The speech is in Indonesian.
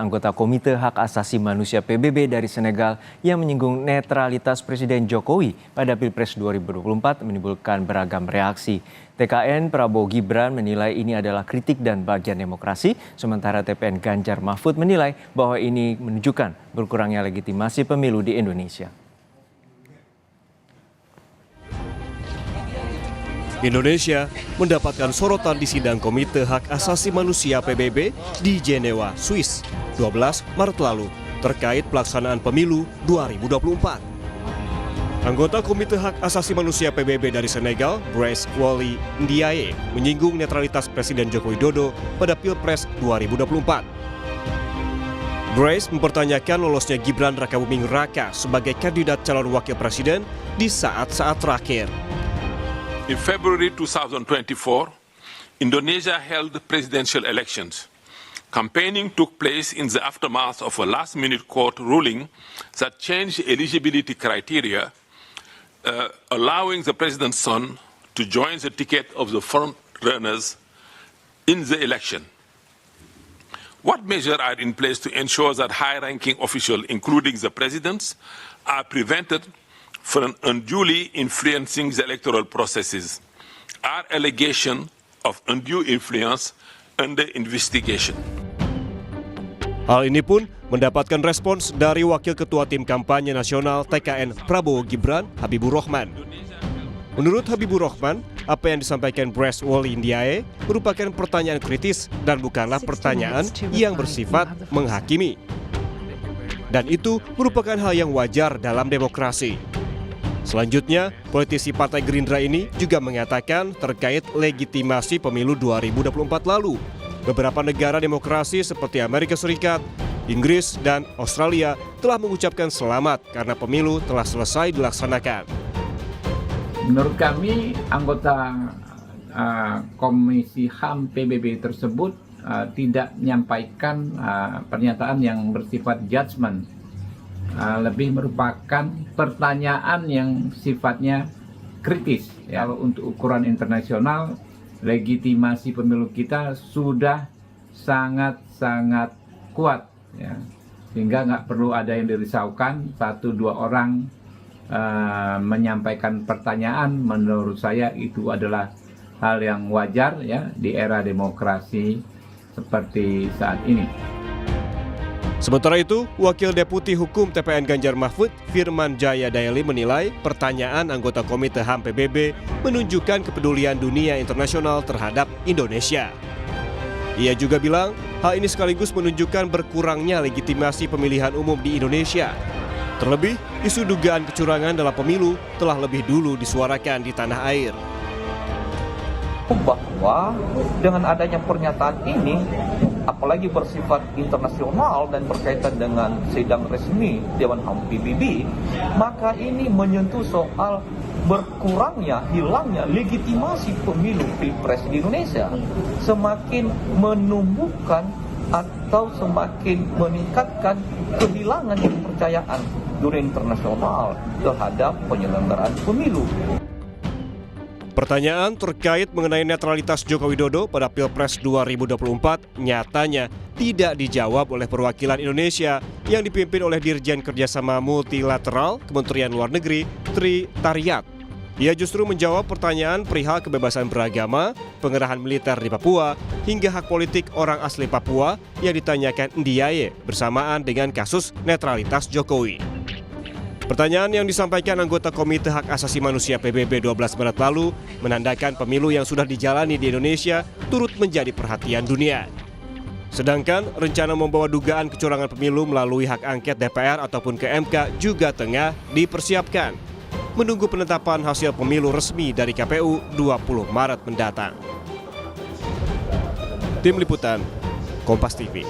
anggota Komite Hak Asasi Manusia PBB dari Senegal yang menyinggung netralitas Presiden Jokowi pada Pilpres 2024 menimbulkan beragam reaksi. TKN Prabowo Gibran menilai ini adalah kritik dan bagian demokrasi, sementara TPN Ganjar Mahfud menilai bahwa ini menunjukkan berkurangnya legitimasi pemilu di Indonesia. Indonesia mendapatkan sorotan di sidang Komite Hak Asasi Manusia PBB di Jenewa, Swiss, 12 Maret lalu terkait pelaksanaan pemilu 2024. Anggota Komite Hak Asasi Manusia PBB dari Senegal, Brice Oligui Ndiaye, menyinggung netralitas Presiden Joko Widodo pada Pilpres 2024. Brice mempertanyakan lolosnya Gibran Rakabuming Raka sebagai kandidat calon wakil presiden di saat-saat terakhir. In February 2024, Indonesia held presidential elections. Campaigning took place in the aftermath of a last-minute court ruling that changed eligibility criteria, allowing the president's son to join the ticket of the front-runners in the election. What measures are in place to ensure that high-ranking officials, including the presidents, are prevented from unduly influencing the electoral processes? Are allegations of undue influence under investigation? Hal ini pun mendapatkan respons dari Wakil Ketua Tim Kampanye Nasional TKN Prabowo Gibran, Habibur Rahman. Menurut Habibur Rahman, apa yang disampaikan Brice Oligui Ndiaye merupakan pertanyaan kritis dan bukanlah pertanyaan yang bersifat menghakimi. Dan itu merupakan hal yang wajar dalam demokrasi. Selanjutnya, politisi Partai Gerindra ini juga mengatakan terkait legitimasi pemilu 2024 lalu. Beberapa negara demokrasi seperti Amerika Serikat, Inggris, dan Australia telah mengucapkan selamat karena pemilu telah selesai dilaksanakan. Menurut kami, anggota Komisi HAM PBB tersebut tidak menyampaikan pernyataan yang bersifat judgement. Lebih merupakan pertanyaan yang sifatnya kritis. Ya, untuk ukuran internasional, legitimasi pemilu kita sudah sangat-sangat kuat, ya. Sehingga nggak perlu ada yang dirisaukan. 1-2 orang menyampaikan pertanyaan, menurut saya itu adalah hal yang wajar, ya, di era demokrasi seperti saat ini. Sementara itu, Wakil Deputi Hukum TPN Ganjar Mahfud, Firman Jaya Daeli menilai pertanyaan anggota Komite HAM PBB menunjukkan kepedulian dunia internasional terhadap Indonesia. Ia juga bilang, hal ini sekaligus menunjukkan berkurangnya legitimasi pemilihan umum di Indonesia. Terlebih, isu dugaan kecurangan dalam pemilu telah lebih dulu disuarakan di tanah air. Bahwa dengan adanya pernyataan ini, apalagi bersifat internasional dan berkaitan dengan sidang resmi Dewan HAM PBB, maka ini menyentuh soal berkurangnya, hilangnya legitimasi pemilu Pilpres di Indonesia, semakin menumbuhkan atau semakin meningkatkan kehilangan kepercayaan dunia internasional terhadap penyelenggaraan pemilu. Pertanyaan terkait mengenai netralitas Joko Widodo pada Pilpres 2024 nyatanya tidak dijawab oleh perwakilan Indonesia yang dipimpin oleh Dirjen Kerjasama Multilateral Kementerian Luar Negeri, Tri Tariat. Ia justru menjawab pertanyaan perihal kebebasan beragama, pengerahan militer di Papua, hingga hak politik orang asli Papua yang ditanyakan Ndiaye bersamaan dengan kasus netralitas Jokowi. Pertanyaan yang disampaikan anggota Komite Hak Asasi Manusia PBB 12 Maret lalu menandakan pemilu yang sudah dijalani di Indonesia turut menjadi perhatian dunia. Sedangkan rencana membawa dugaan kecurangan pemilu melalui hak angket DPR ataupun ke MK juga tengah dipersiapkan, menunggu penetapan hasil pemilu resmi dari KPU 20 Maret mendatang. Tim Liputan, Kompas TV.